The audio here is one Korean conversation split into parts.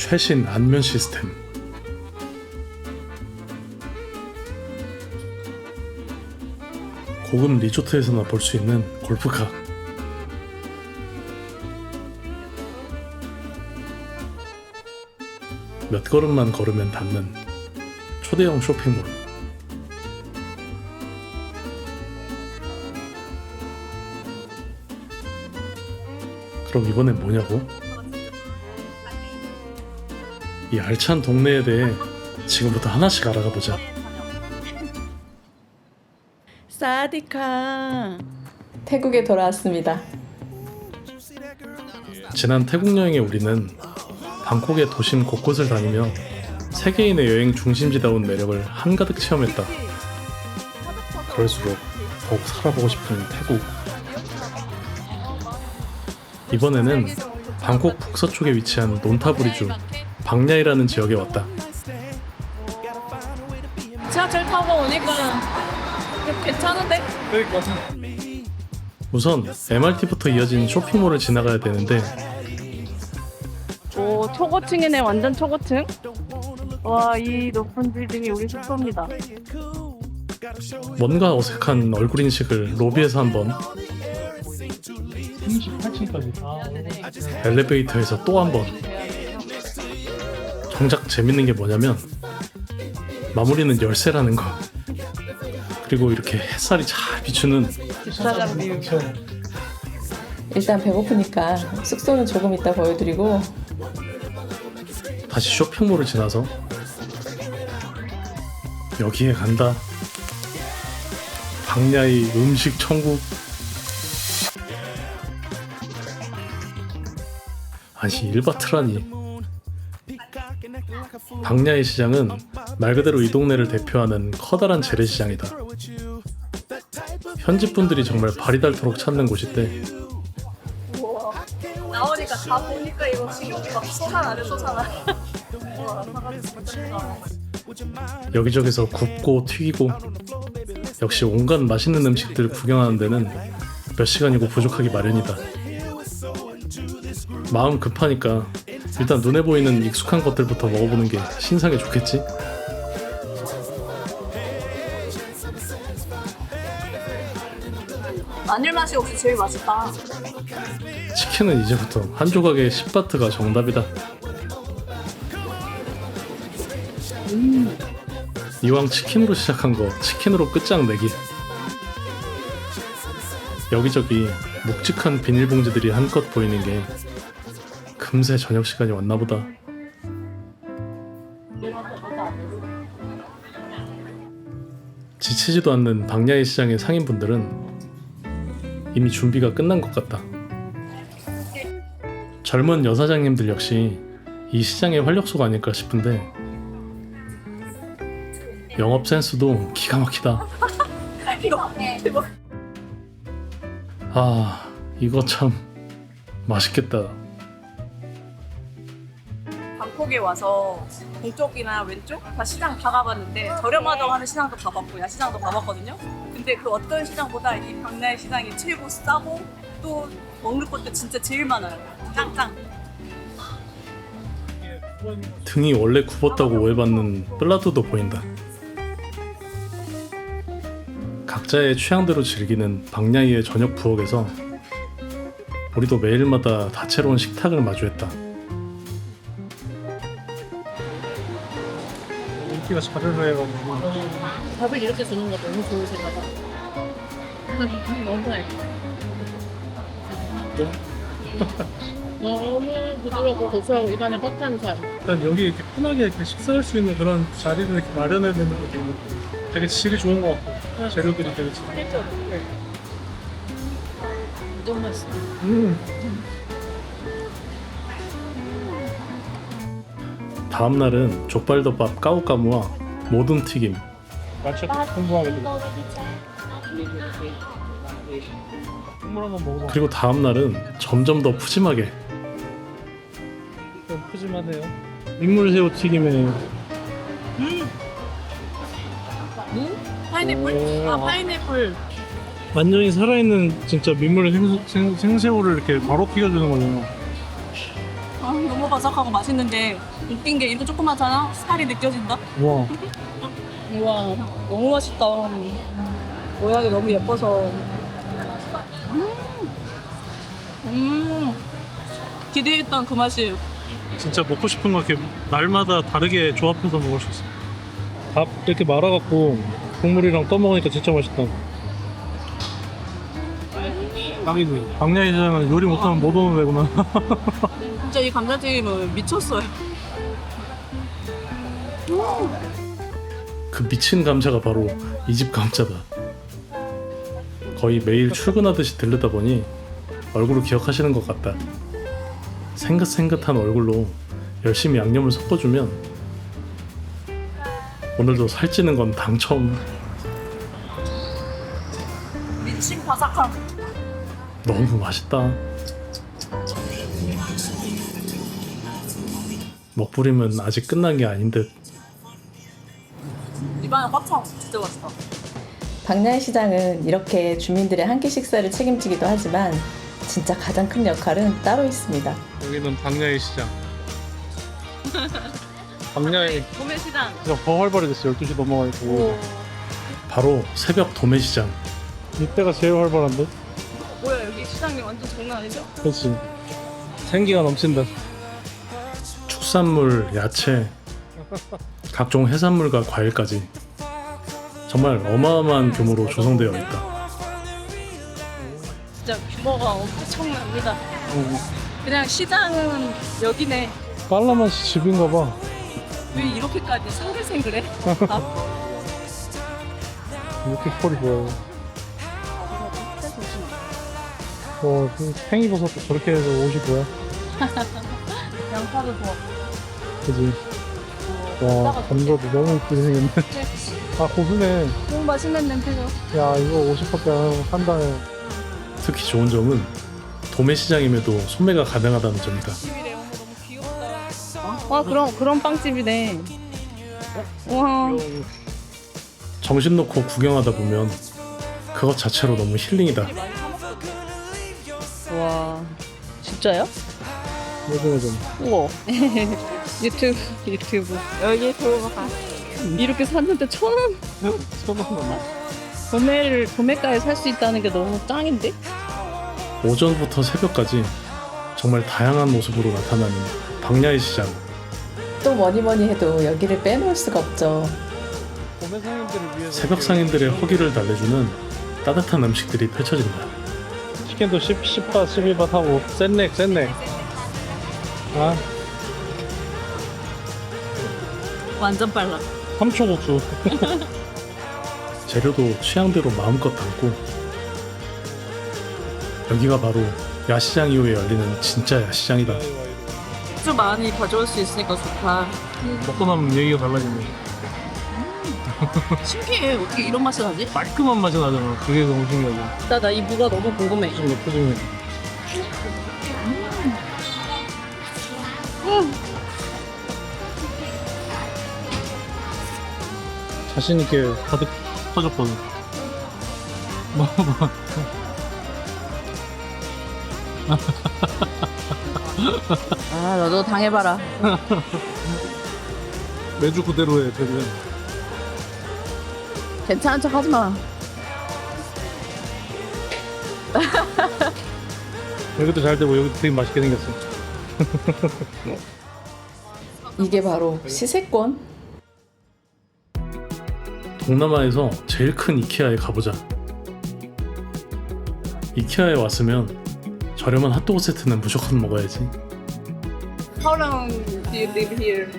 최신 안면 시스템. 고급 리조트에서나 볼 수 있는 골프카. 몇 걸음만 걸으면 닿는 초대형 쇼핑몰. 그럼 이번엔 뭐냐고? 이 알찬 동네에 대해 지금부터 하나씩 알아가 보자. 사디카. 태국에 돌아왔습니다. 지난 태국 여행에 우리는 방콕의 도심 곳곳을 다니며 세계인의 여행 중심지다운 매력을 한가득 체험했다. 그럴수록 더욱 살아보고 싶은 태국. 이번에는 방콕 북서쪽에 위치한 논타부리주 박야이라는 지역에 왔다. 지하철 타고 오니까 괜찮은데? 우선 MRT부터 이어진 쇼핑몰을 지나가야 되는데 오, 초고층이네. 완전 초고층. 와, 이 높은 빌딩이 우리 숙소입니다. 뭔가 어색한 얼굴 인식을 로비에서 한번, 38층까지. 엘리베이터에서 또 한번. 정작 재밌는 게 뭐냐면 마무리는 열쇠라는 거. 그리고 이렇게 햇살이 잘 비추는 비싸장 뷰. 일단 배고프니까 숙소는 조금 이따 보여드리고 다시 쇼핑몰을 지나서 여기에 간다. 박야이 음식 천국. 아니 일바트라니. 박야이 시장은 말 그대로 이 동네를 대표하는 커다란 재래시장이다. 현지 분들이 정말 발이 닳도록 찾는 곳인데 나오니까 다 보니까 이거 식욕이 막 솟아나네, 솟아나. 우와, 사가지고 진짜. 여기저기서 굽고 튀기고 역시 온갖 맛있는 음식들 구경하는 데는 몇 시간이고 부족하기 마련이다. 마음 급하니까 일단 눈에 보이는 익숙한 것들부터 먹어보는 게 신상에 좋겠지? 마늘 맛이 혹시 제일 맛있다. 치킨은 이제부터 한 조각에 10바트가 정답이다. 이왕 치킨으로 시작한 거 치킨으로 끝장내기. 여기저기 묵직한 비닐봉지들이 한껏 보이는 게 금세 저녁 시간이 왔나보다. 지치지도 않는 박야이 시장의 상인분들은 이미 준비가 끝난 것 같다. 젊은 여사장님들 역시 이 시장의 활력소가 아닐까 싶은데 영업 센스도 기가 막히다. 아, 이거 참 맛있겠다. 방콕에 와서 동쪽이나 왼쪽 다 시장 다 가봤는데 저렴하다고 하는 시장도 가봤고 야시장도 가봤거든요. 근데 그 어떤 시장보다 이 박야이 시장이 최고 싸고 또 먹는 것도 진짜 제일 많아요. 짱짱. 등이 원래 굽었다고 오해받는 플라토도 보인다. 각자의 취향대로 즐기는 박야이의 저녁 부엌에서 우리도 매일마다 다채로운 식탁을 마주했다. 인기가 자르르해가지고. 밥을 이렇게 주는 거 너무 좋으신가 봐. 너무 맛있어. 너무 부드럽고 고소하고 입안에 뻑한 살. 일단 여기 이렇게 편하게 이렇게 식사할 수 있는 그런 자리를 이렇게 마련해야 되는 것도 되게 질이 좋은 것 같고 재료들이 되게 잘. 너무 맛있어. 다음 날은 족발덮밥 까우까무와 모둠 튀김, 마차 풍부하게 들어. 국물 한번 먹어봐. 그리고 다음 날은 점점 더 푸짐하게 좀 푸짐하네요. 민물새우 튀김에 파인애플? 오. 아, 파인애플. 완전히 살아있는 진짜 민물 생새우를 이렇게 바로 튀겨주는 거잖아. 너무 바삭하고 맛있는데 웃긴 게 이거 조그맣잖아? 살이 느껴진다? 우와. 우와 너무 맛있다. 모양이 너무 예뻐서 기대했던 그 맛이. 진짜 먹고 싶은 거 이렇게 날마다 다르게 조합해서 먹을 수 있어. 밥 이렇게 말아갖고 국물이랑 떠먹으니까 진짜 맛있다. 딱이지. 광야시장은 요리 못하면 못 오는 데구나. 진짜 이 감자튀김은 미쳤어요. 그 미친 감자가 바로 이 집 감자다. 거의 매일 출근하듯이 들르다 보니 얼굴을 기억하시는 것 같다. 생긋생긋한 얼굴로 열심히 양념을 섞어주면 오늘도 살찌는 건 당첨. 미친 바삭함. 너무 맛있다. 먹부림은 아직 끝난 게 아닌 듯. 입안에 꽉 차. 진짜 맛있다. 박야의 시장은 이렇게 주민들의 한 끼 식사를 책임지기도 하지만 진짜 가장 큰 역할은 따로 있습니다. 여기는 광야의 시장. 광야의 도매시장. 진짜 더 활발해졌어. 12시 넘어가지고. 바로 새벽 도매시장. 이때가 제일 활발한데? 뭐야 여기 시장이 완전 장난 아니죠? 그렇지. 생기가 넘친다. 축산물, 야채, 각종 해산물과 과일까지 정말 어마어마한 규모로 조성되어 있다. 진짜 규모가 엄청납니다. 그냥 시장은 여기네. 깔라맛이 집인가 봐. 왜 이렇게까지 생글생글해? 이렇게 펄이 좋아요. 팽이버섯도 저렇게 해서 옷이 뭐야? 양파도 좋아. 그지? 와, 감자도 너무 이쁘게 생겼네. 아, 고수네. 너무 맛있는 냄새가. 야, 이거 50밖에 안 하고 한다네. 특히 좋은 점은 도매시장임에도 소매가 가능하다는 점이다. 집이래. 어머 너무 귀엽다. 와 그런 빵집이네. 와. 정신 놓고 구경하다 보면 그것 자체로 너무 힐링이다. 와. 진짜요? 요즘 우와. 유튜브. 여기 들어가. 이렇게 샀는데 1,000원? 도매가에 살 수 있다는 게 너무 짱인데? 오전부터 새벽까지 정말 다양한 모습으로 나타나는 박야의 시장. 또 뭐니 해도 여기를 빼놓을 수가 없죠. 도매 상인들을 위해서 새벽 상인들의 허기를 달래주는 따뜻한 음식들이 펼쳐진다. 치킨도 10바, 12바 하고 샌넥. 아, 완전 빨라. 삼초국수. 재료도 취향대로 마음껏 담고 여기가 바로 야시장 이후에 열리는 진짜 야시장이다. 좀 많이 가져올 수 있으니까 좋다. 먹고 나면 얘기가 달라지네. 신기해. 어떻게 이런 맛이 나지? 깔끔한 맛이 나잖아. 그게 너무 신기하죠. 나 이 무가 너무 궁금해. 좀 높여주면. 자신있게 가득 터졌거든. 아, 너도 당해봐라. 매주 그대로 해, 되면. 괜찮은 척 하지 마. 여기도 잘 되고 여기도 되게 맛있게 생겼어. 이게 바로 시세권? 동남아에서 제일 큰 이케아에 가보자. 이케아에 왔으면 저렴한 핫도그 세트는 무조건 먹어야지. How long do you live here?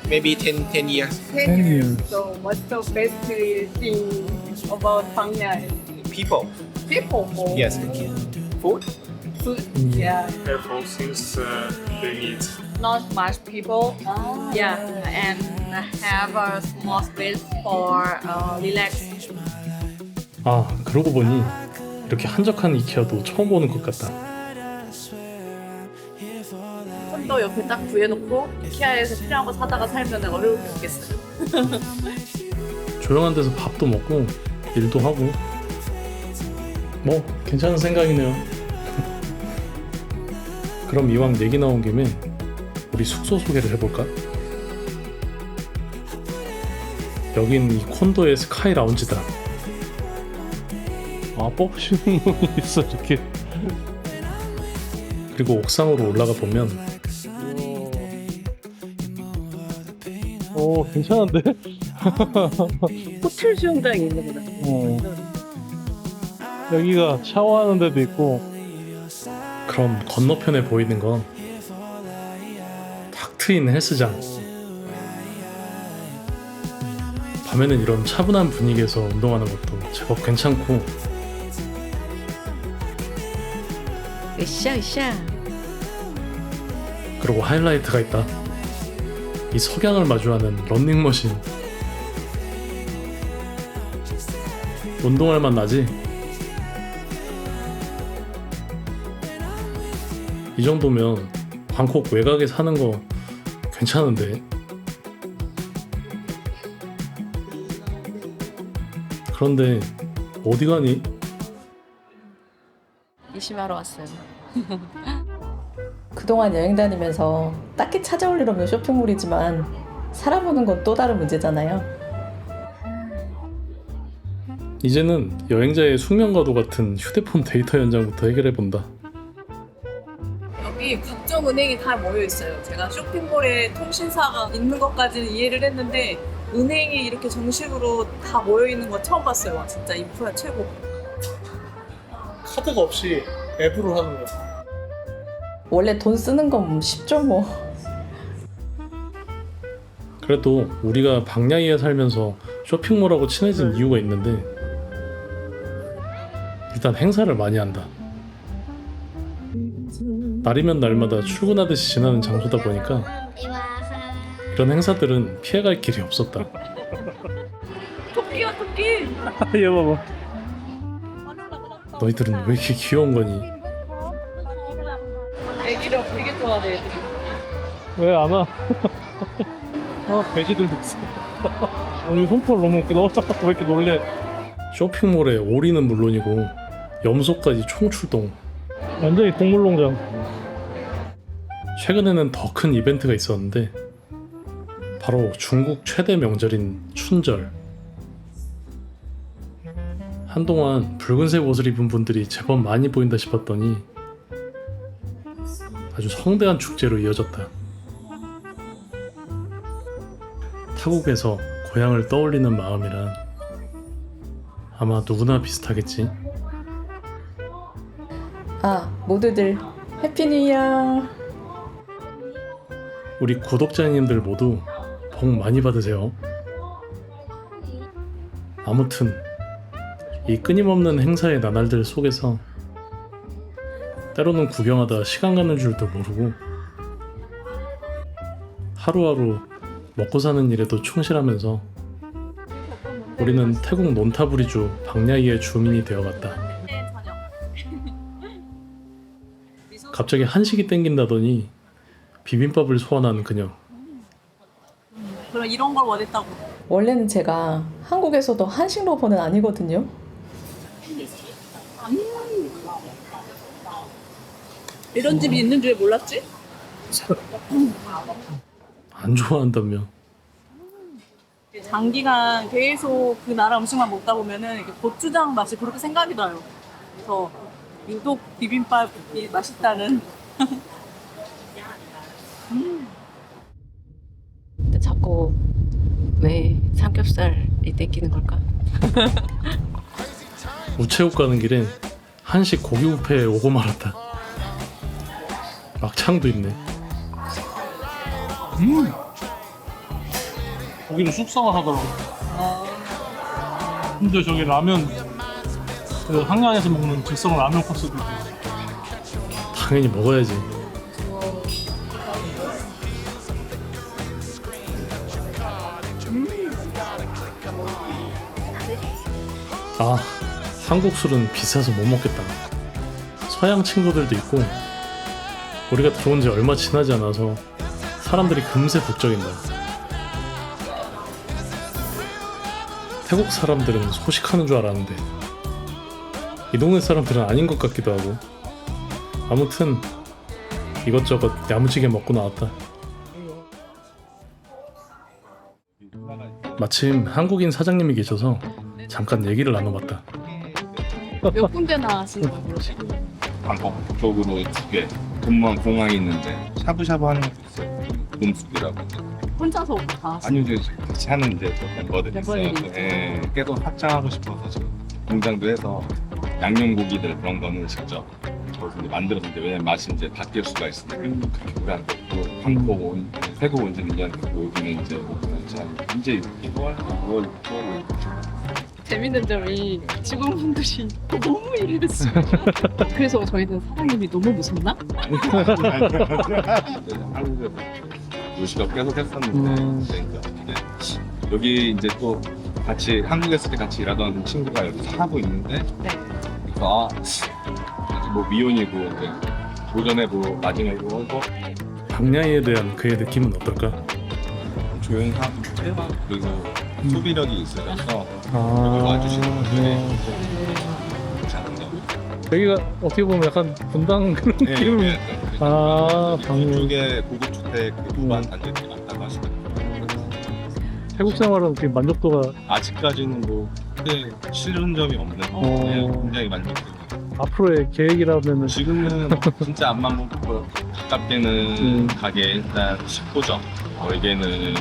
Maybe 10 years. 10 years. So what's the best thing about Pangyai? People. People or Yes. Food. food? Yeah. careful things they need. Not much people. Yeah, and have a small space for relax. 아, 그러고 보니 이렇게 한적한 이케아도 처음 보는 것 같다. 콘도 옆에 딱 구해놓고 이케아에서 필요한 거 사다가 살면 어려울 게 없겠어요. 조용한 데서 밥도 먹고 일도 하고 뭐 괜찮은 생각이네요. 그럼 이왕 얘기 나온 김에 우리 숙소 소개를 해볼까? 여긴 이 콘도의 스카이 라운지다. 아, 뽑히는 문이 있어 이렇게. 그리고 옥상으로 올라가 보면 오, 괜찮은데? 호텔 수영장이 있는 거다. 여기가 샤워하는 데도 있고. 그럼 건너편에 보이는 건 탁 트인 헬스장. 밤에는 이런 차분한 분위기에서 운동하는 것도 제법 괜찮고. 으쌰. 그리고 하이라이트가 있다. 이 석양을 마주하는 런닝머신. 운동할 맛 나지? 이 정도면 방콕 외곽에 사는 거 괜찮은데. 그런데 어디 가니? 이심하러 왔어요. 그동안 여행 다니면서 딱히 찾아올 일 없는 쇼핑몰이지만 살아보는 건 또 다른 문제잖아요. 이제는 여행자의 숙면과도 같은 휴대폰 데이터 연장부터 해결해본다. 여기 각종 은행이 다 모여 있어요. 제가 쇼핑몰에 통신사가 있는 것까지는 이해를 했는데 은행이 이렇게 정식으로 다 모여 있는 거 처음 봤어요. 와, 진짜 인프라 최고. 카드가 없이 앱으로 하는 거. 원래 돈 쓰는 건 쉽죠 뭐. 그래도 우리가 방야이에 살면서 쇼핑몰하고 친해진 이유가 있는데, 일단 행사를 많이 한다. 날이면 날마다 출근하듯이 지나는 장소다 보니까 이런 행사들은 피해갈 길이 없었다. 토끼야 토끼. 얘 봐봐. 너희들은 왜 이렇게 귀여운 거니? 애기를 되게 좋아해. 애들이. 왜 안 와? 돼지들도 있어. 오늘 손톱 너무 넣었다가 왜 이렇게 놀래? 쇼핑몰에 오리는 물론이고 염소까지 총출동. 완전히 동물농장. 최근에는 더 큰 이벤트가 있었는데 바로 중국 최대 명절인 춘절. 한동안 붉은색 옷을 입은 분들이 제법 많이 보인다 싶었더니 아주 성대한 축제로 이어졌다. 타국에서 고향을 떠올리는 마음이란 아마 누구나 비슷하겠지. 아, 모두들 해피 뉴 이어. 우리 구독자님들 모두 복 많이 받으세요. 아무튼 이 끊임없는 행사의 나날들 속에서 때로는 구경하다 시간 가는 줄도 모르고 하루하루 먹고 사는 일에도 충실하면서 우리는 태국 논타부리주 방야이의 주민이 되어갔다. 네, 저녁. 갑자기 한식이 땡긴다더니 비빔밥을 소환한 그녀. 그럼 이런 걸 원했다고. 원래는 제가 한국에서도 한식 러버는 아니거든요. 이런 집이 있는 줄 몰랐지? 안 좋아한다며. 장기간 계속 그 나라 음식만 먹다 보면은 이게 고추장 맛이 그렇게 생각이 나요. 그래서 유독 비빔밥이 맛있다는. 근데 자꾸 왜 삼겹살이 땡기는 걸까? 우체국 가는 길에 한식 고기 뷔페에 오고 말았다. 막창도 있네. 고기를 숙성을 하더라고. 근데 저기 라면, 그 한강에서 먹는 즉석 라면 코스도 있고. 당연히 먹어야지. 아, 한국 술은 비싸서 못 먹겠다. 서양 친구들도 있고 우리가 들어온 지 얼마 지나지 않아서 사람들이 금세 북적인다. 태국 사람들은 소식하는 줄 알았는데 이 동네 사람들은 아닌 것 같기도 하고. 아무튼 이것저것 야무지게 먹고 나왔다. 마침 한국인 사장님이 계셔서 잠깐 얘기를 나눠봤다. 몇 군데나 하시는 거예요? 방콕 쪽으로 2개 근무한 공항이 있는데 샤브샤브 하는 것도 있어요. 돔숙이라고. 혼자서 다 하시는 아니요, 저 같이 하는데 또 멤버들이 있어요. 멤버들이 있죠. 예, 계속 확장하고 싶어서 지금 공장도 해서 양념고기들 그런 거는 직접 저도 이제 만들었는데 왜냐면 맛이 이제 바뀔 수가 있으니까 그렇게 오래 안 됐고 한국 온 태국 온 지 2년 됐고 여기는 이제 이제 6개월, 6월, 6개월 재밌는 점이 직원분들이 너무 이래서 그래서 저희는 사장님이 너무 무섭나? 한국에서 요식업 계속 했었는데 이제 여기 이제 또 같이 한국에 있을 때 같이 일하던 친구가 여기서 하고 있는데 그래서 뭐 미혼이고 이제 도전해보고 나중에도 하고 박야이에 대한 그의 느낌은 어떨까? 조용하고 그리고 소비력이 있어서 여기 아, 와주시는 분들이 괜찮은데 여기가 어떻게 보면 약간 분당 그런 네, 느낌. 네, 아, 방금 이쪽에 고급 주택 그 무반 단지들이 많다고 하시더라고요. 태국 생활은 되게 만족도가 아직까지는 뭐 크게 싫은 점이 없는 네, 굉장히 만족해요. 앞으로의 계획이라면은 지금은 진짜 앞만 보고 가깝게는 가게 일단 19점 여기는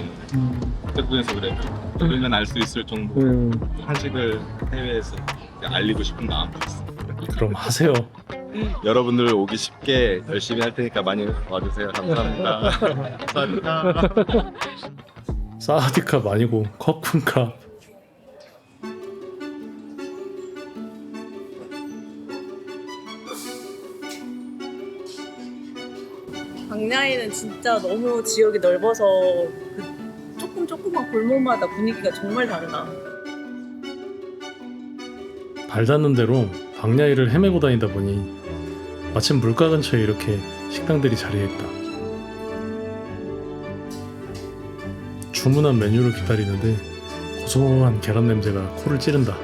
태국에서 그래도 우리는 알 수 있을 정도 한식을 해외에서 알리고 싶은 마음도 있어. 그럼 하세요. 여러분들 오기 쉽게 열심히 할 테니까 많이 와주세요. 감사합니다. 감사합니다. 사와디캅 아니고 커쿤캅. 박야이는 진짜 너무 지역이 넓어서 그 조그만 골목마다 분위기가 정말 다르다. 발 닿는 대로 박야이를 헤매고 다니다 보니 마침 물가 근처에 이렇게 식당들이 자리했다. 주문한 메뉴를 기다리는데 고소한 계란 냄새가 코를 찌른다.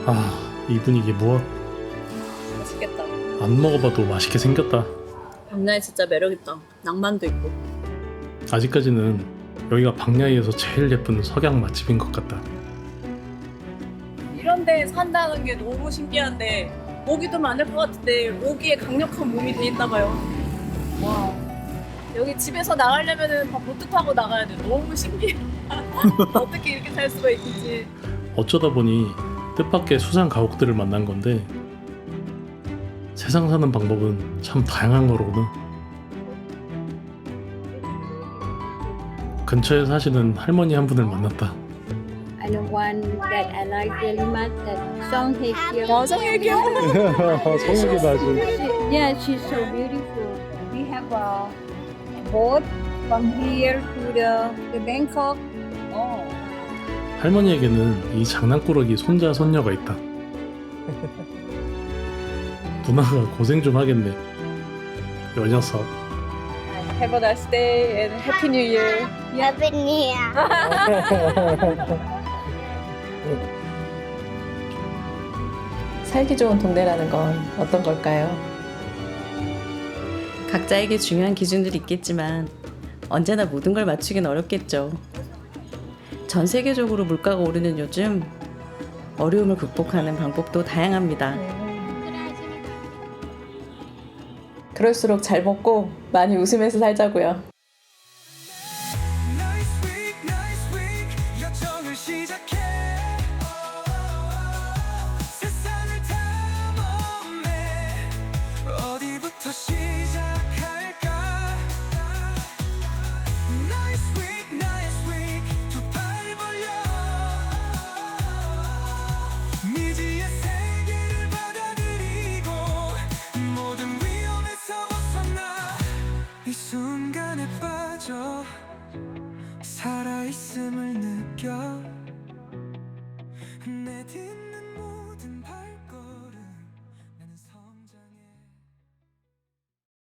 아, 이 분위기 무엇 맛있겠다. 안 먹어봐도 맛있게 생겼다. 박야이 진짜 매력있다. 낭만도 있고. 아직까지는 여기가 박야이에서 제일 예쁜 석양 맛집인 것 같다. 이런 데 산다는 게 너무 신기한데 모기도 많을 것 같은데 모기에 강력한 몸이 돼 있나 봐요. 와. 여기 집에서 나가려면은 다 보트 타고 나가야 돼. 너무 신기해. 어떻게 이렇게 살 수가 있는지. 어쩌다 보니 뜻밖의 수상 가옥들을 만난 건데 세상 사는 방법은 참 다양한 거로구나. 근처에 사시는 할머니 한 분을 만났다. And the one that I like very much, that Song Hye Kyo. 성의 기억. 성격이 나지. Yeah, she's so beautiful. We have a boat from here to the Bangkok. 할머니에게는 이 장난꾸러기 손자 손녀가 있다. 누나가 고생 좀 하겠네. 요 녀석. Have a nice day and Happy New Year. Happy New Year. 살기 좋은 동네라는 건 어떤 걸까요? 각자에게 중요한 기준들이 있겠지만 언제나 모든 걸 맞추긴 어렵겠죠. 전 세계적으로 물가가 오르는 요즘 어려움을 극복하는 방법도 다양합니다. 그럴수록 잘 먹고 많이 웃으면서 살자고요. 이 순간에 빠져 살아있음을 느껴